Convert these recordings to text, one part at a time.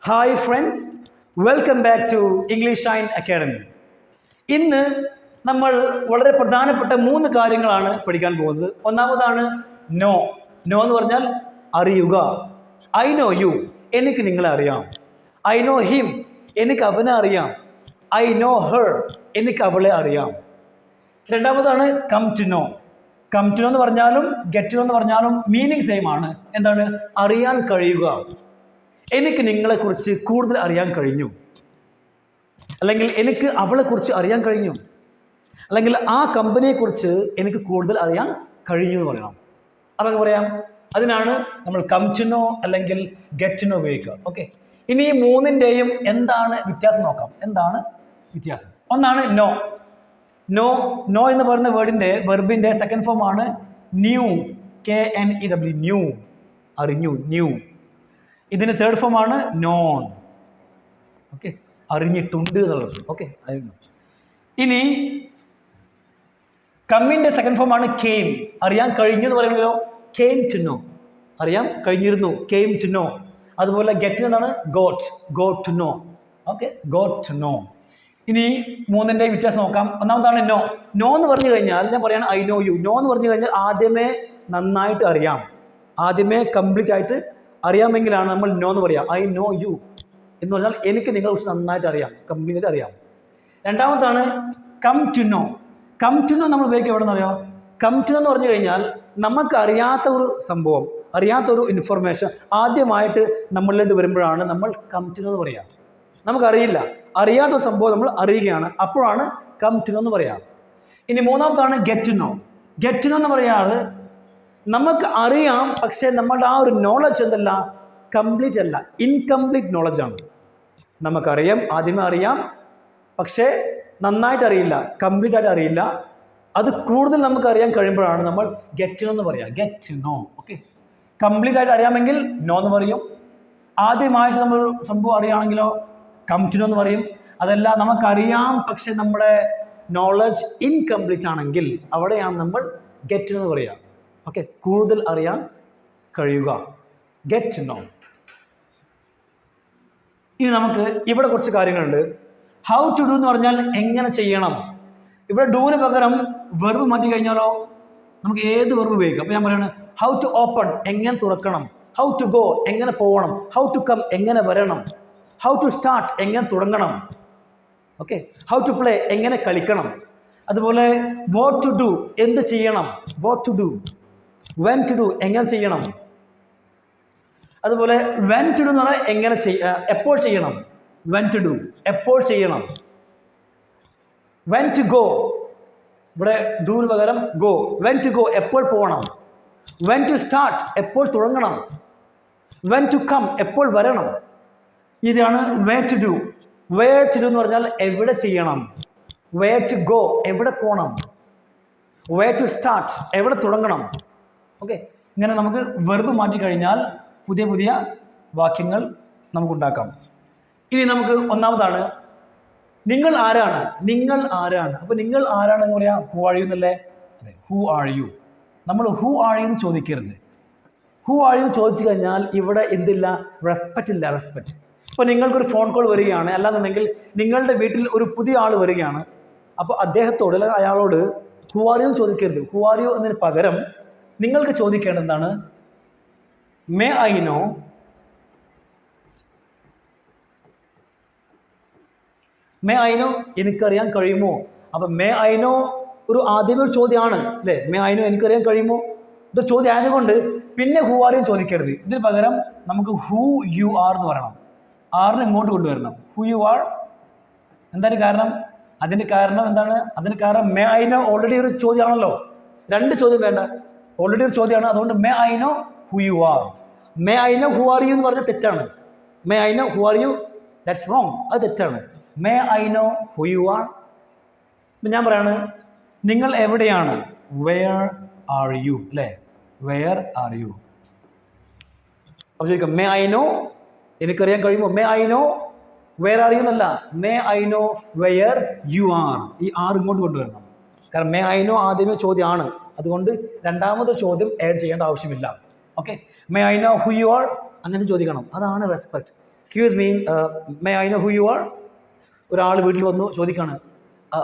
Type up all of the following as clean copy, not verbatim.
Hi friends, welcome back to English shine academy. ഇന്ന് നമ്മൾ വളരെ പ്രധാനപ്പെട്ട 3 കാര്യങ്ങളാണ് പഠിക്കാൻ പോകുന്നത്. ഒന്നാമതാണ് നോ. നോ എന്ന് പറഞ്ഞാൽ അറിയുക. ഐ നോ യു, എനിക്ക് നിങ്ങളെ അറിയാം. ഐ നോ ഹിം, എനിക്ക് അവനെ അറിയാം. ഐ നോ ഹെർ, എനിക്ക് അവളെ അറിയാം. രണ്ടാമതാണ് come to know. Come to know എന്ന് പറഞ്ഞാലും ഗെറ്റ് ടു നോ എന്ന് പറഞ്ഞാലും മീനിങ് സെയിം ആണ്. എന്താണ്? അറിയാൻ കഴിയുക. എനിക്ക് നിങ്ങളെക്കുറിച്ച് കൂടുതൽ അറിയാൻ കഴിഞ്ഞു, അല്ലെങ്കിൽ എനിക്ക് അവളെക്കുറിച്ച് അറിയാൻ കഴിഞ്ഞു, അല്ലെങ്കിൽ ആ കമ്പനിയെക്കുറിച്ച് എനിക്ക് കൂടുതൽ അറിയാൻ കഴിഞ്ഞു എന്ന് പറയണം. അപ്പം പറയാം, അതിനാണ് നമ്മൾ കം ടു നോ അല്ലെങ്കിൽ ഗെറ്റ് ടു നോ ഉപയോഗിക്കുക. ഓക്കെ, ഇനി ഈ 3ൻ്റെയും എന്താണ് വ്യത്യാസം നോക്കാം. എന്താണ് വ്യത്യാസം? ഒന്നാണ് നോ. നോ നോ എന്ന് പറയുന്ന വെർബിൻ്റെ സെക്കൻഡ് ഫോം ആണ് ന്യൂ. KNEW, ന്യൂ, അറിഞ്ഞു, ന്യൂ. ഇതിന് തേർഡ് ഫോം ആണ് നോൺ. ഓക്കെ, അറിഞ്ഞിട്ടുണ്ട് എന്നുള്ളത്. ഓക്കെ, ഇനി കമ്മിൻ്റെ സെക്കൻഡ് ഫോം ആണ് കെയിം. അറിയാൻ കഴിഞ്ഞു എന്ന് പറയുന്നതോ കെയിം ടു നോ, അറിയാൻ കഴിഞ്ഞിരുന്നു, കെയിം ടു നോ. അതുപോലെ ഗെറ്റ് എന്നാണ് got, got to know. Okay, got to know. ഇനി 3ൻ്റെ വ്യത്യാസം നോക്കാം. ഒന്നാമതാണ് നോ. നോ എന്ന് പറഞ്ഞു കഴിഞ്ഞാൽ ഞാൻ പറയുകയാണ് ഐ നോ യു. നോ എന്ന് പറഞ്ഞു കഴിഞ്ഞാൽ ആദ്യമേ നന്നായിട്ട് അറിയാം, ആദ്യമേ കംപ്ലീറ്റ് ആയിട്ട് അറിയാമെങ്കിലാണ് നമ്മൾ നോ എന്ന് പറയാം. ഐ നോ യു എന്ന് പറഞ്ഞാൽ എനിക്ക് നിങ്ങളെക്കുറിച്ച് നന്നായിട്ട് അറിയാം, കംപ്ലീറ്റ് ആയിട്ട് അറിയാം. രണ്ടാമതാണ് come to know. Come to know നമ്മൾ ഉപയോഗിക്കുക എവിടെ നിന്നറിയാം? കം ടു നോ എന്ന് പറഞ്ഞു കഴിഞ്ഞാൽ നമുക്ക് അറിയാത്ത ഒരു സംഭവം, അറിയാത്തൊരു ഇൻഫർമേഷൻ ആദ്യമായിട്ട് നമ്മളിലേക്ക് വരുമ്പോഴാണ് നമ്മൾ കം ടു നോ എന്ന് പറയുക. നമുക്കറിയില്ല, അറിയാത്തൊരു സംഭവം നമ്മൾ അറിയുകയാണ്, അപ്പോഴാണ് കം ടു നോ എന്ന് പറയുക. ഇനി മൂന്നാമതാണ് get to know. Get to know എന്ന് പറയാറ് നമുക്ക് അറിയാം, പക്ഷേ നമ്മളുടെ ആ ഒരു നോളജ് എന്തല്ല, കംപ്ലീറ്റ് അല്ല, ഇൻകംപ്ലീറ്റ് നോളജാണ്. നമുക്കറിയാം, ആദ്യമേ അറിയാം, പക്ഷേ നന്നായിട്ട് അറിയില്ല, കംപ്ലീറ്റ് ആയിട്ട് അറിയില്ല. അത് കൂടുതൽ നമുക്ക് അറിയാൻ കഴിയുമ്പോഴാണ് നമ്മൾ ഗെറ്റ് ടു നോ എന്ന് പറയുക. Get to know. Okay, complete ആയിട്ട് അറിയാമെങ്കിൽ നോ എന്ന് പറയും. ആദ്യമായിട്ട് നമ്മൾ സംഭവം അറിയുകയാണെങ്കിലോ കം ടു നോ എന്ന് പറയും. അതല്ല, നമുക്കറിയാം പക്ഷെ നമ്മുടെ നോളജ് ഇൻകംപ്ലീറ്റ് ആണെങ്കിൽ അവിടെയാണ് നമ്മൾ ഗെറ്റ് ടു നോ എന്ന് പറയുക. ഓക്കെ, കൂടുതൽ അറിയാൻ കഴിയുക, ഗെറ്റ് ടു നോ. ഇനി നമുക്ക് ഇവിടെ കുറച്ച് കാര്യങ്ങളുണ്ട്. ഹൗ ടു ഡു എന്ന് പറഞ്ഞാൽ എങ്ങനെ ചെയ്യണം. ഇവിടെ ഡൂവിന് പകരം വെർബ് മാറ്റി കഴിഞ്ഞാലോ നമുക്ക് ഏത് വെർബ് ഉപയോഗിക്കാം. അപ്പോൾ ഞാൻ പറയുന്നത് ഹൗ ടു ഓപ്പൺ, എങ്ങനെ തുറക്കണം. ഹൗ ടു ഗോ, എങ്ങനെ പോകണം. ഹൗ ടു കം, എങ്ങനെ വരണം. ഹൗ ടു സ്റ്റാർട്ട്, എങ്ങനെ തുടങ്ങണം. ഓക്കെ, ഹൗ ടു പ്ലേ, എങ്ങനെ കളിക്കണം. അതുപോലെ വാട്ട് ടു ഡു, എന്ത് ചെയ്യണം. What to do. When to do, എങ്ങനെ ചെയ്യണം. അതുപോലെ വെൻ ടു ഡു എന്ന് പറഞ്ഞാൽ എങ്ങനെ എപ്പോൾ ചെയ്യണം. വെൻ ടു ഡു, എപ്പോൾ ചെയ്യണം. വെൻ ടു ഗോ, ഇവിടെ ഡൂവിന് പകരം ഗോ. വെൻ ടു ഗോ, എപ്പോൾ പോകണം. വെൻ ടു സ്റ്റാർട്ട്, എപ്പോൾ തുടങ്ങണം. വെൻ ടു കം, എപ്പോൾ വരണം. ഇതാണ് way to do. Way to do എന്ന് പറഞ്ഞാൽ എവിടെ ചെയ്യണം. വേ ടു ഗോ, എവിടെ പോകണം. വേ ടു സ്റ്റാർട്ട്, എവിടെ തുടങ്ങണം. ഓക്കെ, ഇങ്ങനെ നമുക്ക് വെർബ് മാറ്റിക്കഴിഞ്ഞാൽ പുതിയ പുതിയ വാക്യങ്ങൾ നമുക്കുണ്ടാക്കാം. ഇനി നമുക്ക് ഒന്നാമതാണ് നിങ്ങൾ ആരാണ്. നിങ്ങൾ ആരാണ്. അപ്പോൾ നിങ്ങൾ ആരാണെന്ന് പറയാം ഹു ആർ യു എന്നല്ലേ. അതെ, ഹു ആർ യു. നമ്മൾ ഹു ആർ യു എന്ന് ചോദിക്കരുത്. ഹു ആർ യു എന്ന് ചോദിച്ചു കഴിഞ്ഞാൽ ഇവിടെ എന്തില്ല, റെസ്പെക്റ്റ് ഇല്ല, റെസ്പെക്റ്റ്. ഇപ്പോൾ നിങ്ങൾക്കൊരു ഫോൺ കോൾ വരികയാണ്, അല്ലാന്നുണ്ടെങ്കിൽ നിങ്ങളുടെ വീട്ടിൽ ഒരു പുതിയ ആൾ വരികയാണ്. അപ്പോൾ അദ്ദേഹത്തോട് അല്ലെങ്കിൽ അയാളോട് ഹു ആർ യു എന്ന് ചോദിക്കരുത്. ഹു ആർ യു എന്നതിന് പകരം നിങ്ങൾക്ക് ചോദിക്കേണ്ടത് എന്താണ്? May I no, may I know, എനിക്കറിയാൻ കഴിയുമോ. അപ്പം മേ ഐ നോ ഒരു ആദ്യമേ ഒരു ചോദ്യമാണ് അല്ലേ. മേ ഐ നോ, എനിക്കറിയാൻ കഴിയുമോ, ഇതൊരു ചോദ്യം ആയതുകൊണ്ട് പിന്നെ ഹു ആർ യു ചോദിക്കരുത്. ഇതിന് പകരം നമുക്ക് ഹു യു ആർ എന്ന് പറയണം. ആറിന് ഇങ്ങോട്ട് കൊണ്ടുവരണം. Who you R. എന്താണ് കാരണം? അതിൻ്റെ കാരണം എന്താണ്? അതിന് കാരണം മേ ഐ നോ ഓൾറെഡി ഒരു ചോദ്യമാണല്ലോ, 2 ചോദ്യം വേണ്ട, ഓൾറെഡി ഒരു ചോദ്യമാണ്. അതുകൊണ്ട് may I know who you are. May I know who are you എന്ന് പറഞ്ഞാൽ തെറ്റാണ്. May I know who are you, that's wrong, അത് തെറ്റാണ്. May I know who you are. ഇപ്പം ഞാൻ പറയാണ് നിങ്ങൾ എവിടെയാണ്. വെയർ ആർ യു അല്ലേ. Where are you. അപ്പോൾ ചോദിക്കാം മേ ഐ നോ, എനിക്കറിയാൻ കഴിയുമോ. May I know where are you എന്നല്ല, may I know where you are. ഈ ആർ ഇങ്ങോട്ട് കൊണ്ടുവരണം. കാരണം മേ ഐ നോ ആദ്യമേ ചോദ്യമാണ്, അതുകൊണ്ട് രണ്ടാമത് ചോദ്യം ആഡ് ചെയ്യേണ്ട ആവശ്യമില്ല. Okay, may I know who you R, അങ്ങനെ ചോദിക്കണം. അതാണ് respect. Excuse me, may I know who you R? ഒരാൾ വീട്ടിൽ വന്നു ചോദിക്കാണ്,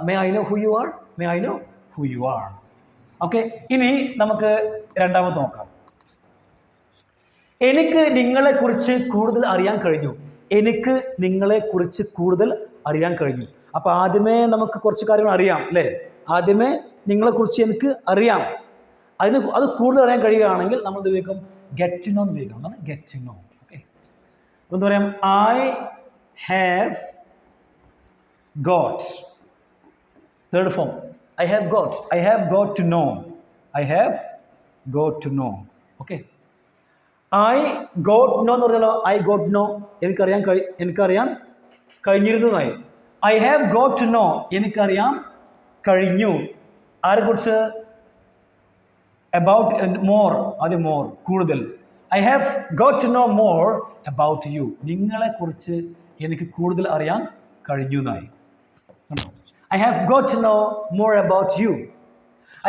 may I know who you are? May I know who you R? Okay, ഇനി നമുക്ക് രണ്ടാമത് നോക്കാം. എനിക്ക് നിങ്ങളെക്കുറിച്ച് കൂടുതൽ അറിയാൻ കഴിഞ്ഞു. എനിക്ക് നിങ്ങളെക്കുറിച്ച് കൂടുതൽ അറിയാൻ കഴിഞ്ഞു. അപ്പോൾ ആദ്യമേ നമുക്ക് കുറച്ച് കാര്യങ്ങൾ അറിയാം അല്ലേ? ആദ്യമേ നിങ്ങളെക്കുറിച്ച് എനിക്ക് അറിയാം. അത് കൂടുതൽ അറിയാൻ കഴിയുകയാണെങ്കിൽ നമ്മൾ ഇത് ഉപയോഗിക്കും, ഗെറ്റ് ടു നോ എന്ന് ഉപയോഗിക്കണം. എന്താണ് ഗെറ്റ് ടു നോ? ഓക്കെ, എന്താ പറയാം, I have got. Third form, I have got. I have got to know. I have got to know. Okay, I got know എന്ന് പറഞ്ഞാലോ, ഐ ഗോട്ട് നോ എനിക്കറിയാൻ കഴിഞ്ഞിരുന്നതായി. I have got to know എനിക്കറിയാൻ കഴിഞ്ഞു. ആരെക്കുറിച്ച്? About more. ആദ്യം more, കൂടുതൽ. I have got to know more about you. നിങ്ങളെക്കുറിച്ച് എനിക്ക് കൂടുതൽ അറിയാൻ കഴിഞ്ഞു എന്നായി. I have got to know more about you.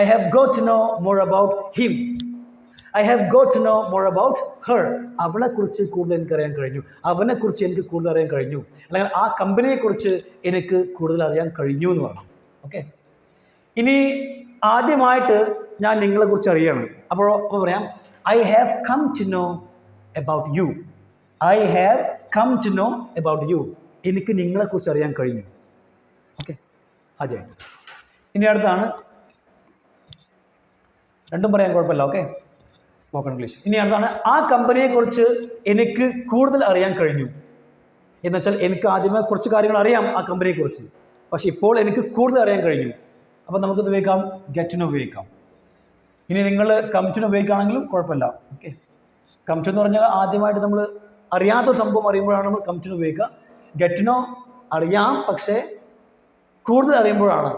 I have got to know more about him. I have got to know more about her. അവളെക്കുറിച്ച് കൂടുതൽ എനിക്കറിയാൻ കഴിഞ്ഞു. അവനെക്കുറിച്ച് എനിക്ക് കൂടുതൽ അറിയാൻ കഴിഞ്ഞു. അല്ലെങ്കിൽ ആ കമ്പനിയെക്കുറിച്ച് എനിക്ക് കൂടുതൽ അറിയാൻ കഴിഞ്ഞു എന്ന് വേണം. ഓക്കെ, ഇനി ആദ്യമായിട്ട് ഞാൻ നിങ്ങളെക്കുറിച്ച് അറിയാണ്. അപ്പോൾ പറയാം, I have come to know about you. I have come to know about you. എനിക്ക് നിങ്ങളെക്കുറിച്ച് അറിയാൻ കഴിഞ്ഞു. ഓക്കെ, ആദ്യമായിട്ട്. ഇനി അടുത്താണ്, രണ്ടും പറയാൻ കുഴപ്പമില്ല. Okay, spoken English. ഇനി അടുത്താണ്, ആ കമ്പനിയെക്കുറിച്ച് എനിക്ക് കൂടുതൽ അറിയാൻ കഴിഞ്ഞു. എന്ന് വെച്ചാൽ എനിക്ക് ആദ്യമേ കുറച്ച് കാര്യങ്ങൾ അറിയാം ആ കമ്പനിയെക്കുറിച്ച്, പക്ഷെ ഇപ്പോൾ എനിക്ക് കൂടുതൽ അറിയാൻ കഴിഞ്ഞു. അപ്പോൾ നമുക്കിത് ഉപയോഗിക്കാം, ഗെറ്റ് ടു നോ ഉപയോഗിക്കാം. ഇനി നിങ്ങൾ കം ടു നോ ഉപയോഗിക്കുകയാണെങ്കിലും കുഴപ്പമില്ല. ഓക്കെ, കം ടു എന്ന് പറഞ്ഞാൽ ആദ്യമായിട്ട് നമ്മൾ അറിയാത്തൊരു സംഭവം അറിയുമ്പോഴാണ് നമ്മൾ കം ടു നോ ഉപയോഗിക്കുക. ഗെറ്റ് ടു നോ അറിയാം, പക്ഷേ കൂടുതൽ അറിയുമ്പോഴാണ്.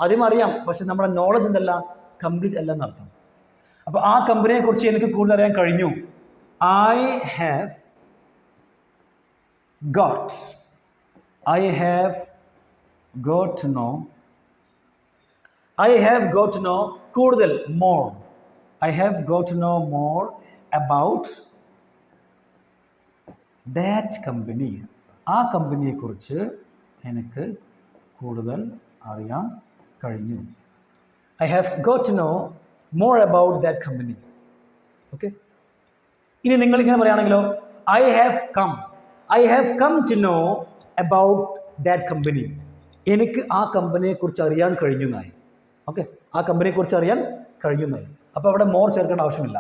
ആദ്യം അറിയാം, പക്ഷെ നമ്മുടെ നോളജ് എന്തല്ല, കംപ്ലീറ്റ് അല്ല എന്നർത്ഥം. അപ്പോൾ ആ കമ്പനിയെക്കുറിച്ച് എനിക്ക് കൂടുതൽ അറിയാൻ കഴിഞ്ഞു. I have got. I have got to know. I have got to know കൂടുതൽ, more. I have got to know more about that company. ആ കമ്പനിയെക്കുറിച്ച് എനിക്ക് കൂടുതൽ അറിയാൻ കഴിഞ്ഞു. I have got to know more about that company. Okay, ഇനി നിങ്ങളിങ്ങനെ പറയുകയാണെങ്കിലോ, I have come to know about that company. എനിക്ക് ആ കമ്പനിയെക്കുറിച്ച് അറിയാൻ കഴിഞ്ഞുന്നായി. ഓക്കെ, ആ കമ്പനിയെക്കുറിച്ച് അറിയാൻ കഴിഞ്ഞുന്നായി. അപ്പോൾ അവിടെ മോർ ചേർക്കേണ്ട ആവശ്യമില്ല.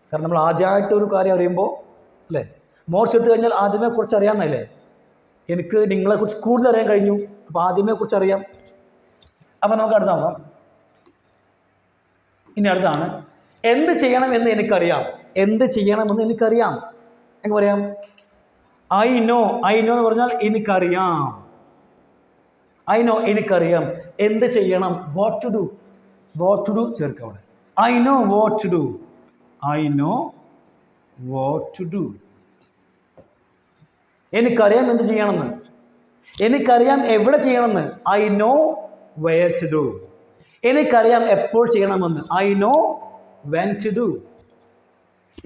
കാരണം നമ്മൾ ആദ്യമായിട്ടൊരു കാര്യം അറിയുമ്പോൾ അല്ലേ, മോർ ചേർത്ത് കഴിഞ്ഞാൽ ആദ്യമേ കുറിച്ച് അറിയാമെന്നല്ലേ. എനിക്ക് നിങ്ങളെക്കുറിച്ച് കൂടുതൽ അറിയാൻ കഴിഞ്ഞു, അപ്പോൾ ആദ്യമേ കുറിച്ച് അറിയാം. അപ്പോൾ നമുക്ക് അടുത്ത നോക്കാം. ഇനി അടുത്താണ്, എന്ത് ചെയ്യണമെന്ന് എനിക്കറിയാം. എന്ത് ചെയ്യണമെന്ന് എനിക്കറിയാം. എങ്ങനെ പറയാം? I know. ഐ നോ എന്ന് പറഞ്ഞാൽ എനിക്കറിയാം. ഐ നോ എനിക്കറിയാം. എന്ത് ചെയ്യണം? What to do. What to do ചേർക്കുക അവിടെ. I know what to do. I know what to do. എനിക്കറിയാം എന്ത് ചെയ്യണമെന്ന്. എനിക്കറിയാം എവിടെ ചെയ്യണമെന്ന്. I know where to do. എനിക്കറിയാം എപ്പോൾ ചെയ്യണമെന്ന്. I know when to do.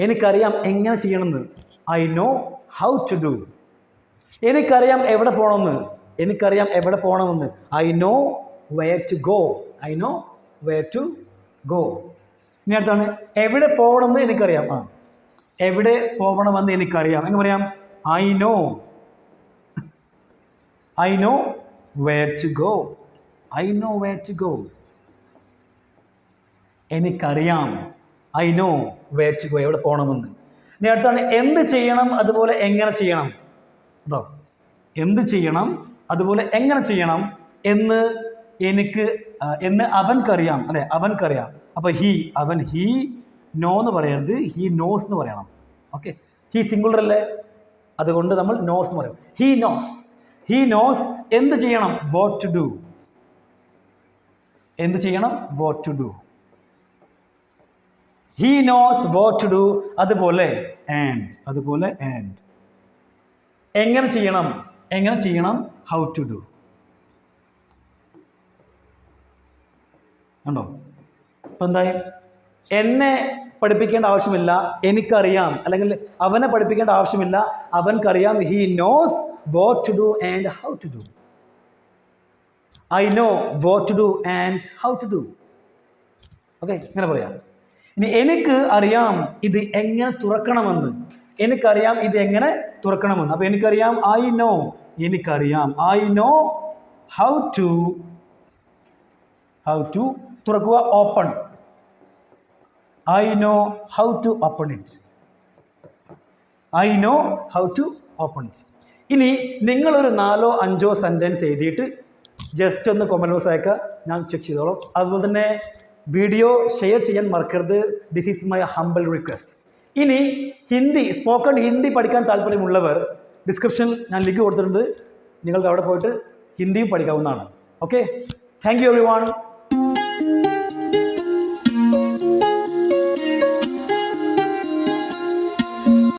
എനിക്കറിയാം എങ്ങനെ ചെയ്യണമെന്ന്. I know how to do. എനിക്കറിയാം എവിടെ പോകണമെന്ന്. എനിക്കറിയാം എവിടെ പോകണമെന്ന്. I know where to go. I know where to go. ഇനി അടുത്താണ്, എവിടെ പോകണമെന്ന് എനിക്കറിയാം. എവിടെ പോകണമെന്ന് എനിക്കറിയാം. എങ്ങനെ പറയാം? I know. I know where to go. I know where to go. എനിക്കറിയാം. I know where to go. എവിടെ പോകണമെന്ന്. ഇനി അടുത്താണ്, എന്ത് ചെയ്യണം അതുപോലെ എങ്ങനെ ചെയ്യണം. അതോ എന്ത് ചെയ്യണം അതുപോലെ എങ്ങനെ ചെയ്യണം എന്ന് അവൻക്കറിയാം അല്ലെ. അവൻക്കറിയാം. അപ്പോൾ അവൻ ഹീ നോ എന്ന് പറയരുത്, ഹീ നോസ് എന്ന് പറയണം. ഓക്കെ, ഹീ സിംഗുലർ അല്ലേ, അതുകൊണ്ട് നമ്മൾ നോസ് എന്ന് പറയും. He nose. ഹീ നോസ് എന്ത് ചെയ്യണം? What to do. എന്ത് ചെയ്യണം? What to do. He knows what to do. അതുപോലെ ആൻഡ് എങ്ങനെ ചെയ്യണം? How to do. ഉണ്ടോ? ഇപ്പം എന്തായി? എന്നെ പഠിപ്പിക്കേണ്ട ആവശ്യമില്ല, എനിക്കറിയാം. അല്ലെങ്കിൽ അവനെ പഠിപ്പിക്കേണ്ട ആവശ്യമില്ല, അവൻക്കറിയാം. He knows what to do and how to do. I know what to do and how to do. Okay, ഇങ്ങനെ പറയാം. ഇനി എനിക്ക് അറിയാം ഇത് എങ്ങനെ തുറക്കണമെന്ന്. എനിക്കറിയാം ഇത് എങ്ങനെ തുറക്കണമെന്ന്. അപ്പോൾ എനിക്കറിയാം ഐ നോ, എനിക്കറിയാം ഐ നോ ഹൗ ടു തുറക്കുക, open. I know how to open it. I know how to open it. ഇനി നിങ്ങളൊരു 4-5 സെൻറ്റൻസ് എഴുതിയിട്ട് ജസ്റ്റ് ഒന്ന് കമൻറ്റ് ബോക്സ് അയക്കുക, ഞാൻ ചെക്ക് ചെയ്തോളാം. അതുപോലെ തന്നെ വീഡിയോ ഷെയർ ചെയ്യാൻ മറക്കരുത്. This is my humble request. ഇനി ഹിന്ദി, സ്പോക്കൺ ഹിന്ദി പഠിക്കാൻ താല്പര്യമുള്ളവർ ഡിസ്ക്രിപ്ഷനിൽ ഞാൻ ലിങ്ക് കൊടുത്തിട്ടുണ്ട്. നിങ്ങൾക്ക് അവിടെ പോയിട്ട് ഹിന്ദിയും പഠിക്കാവുന്നതാണ്. Okay, thank you everyone.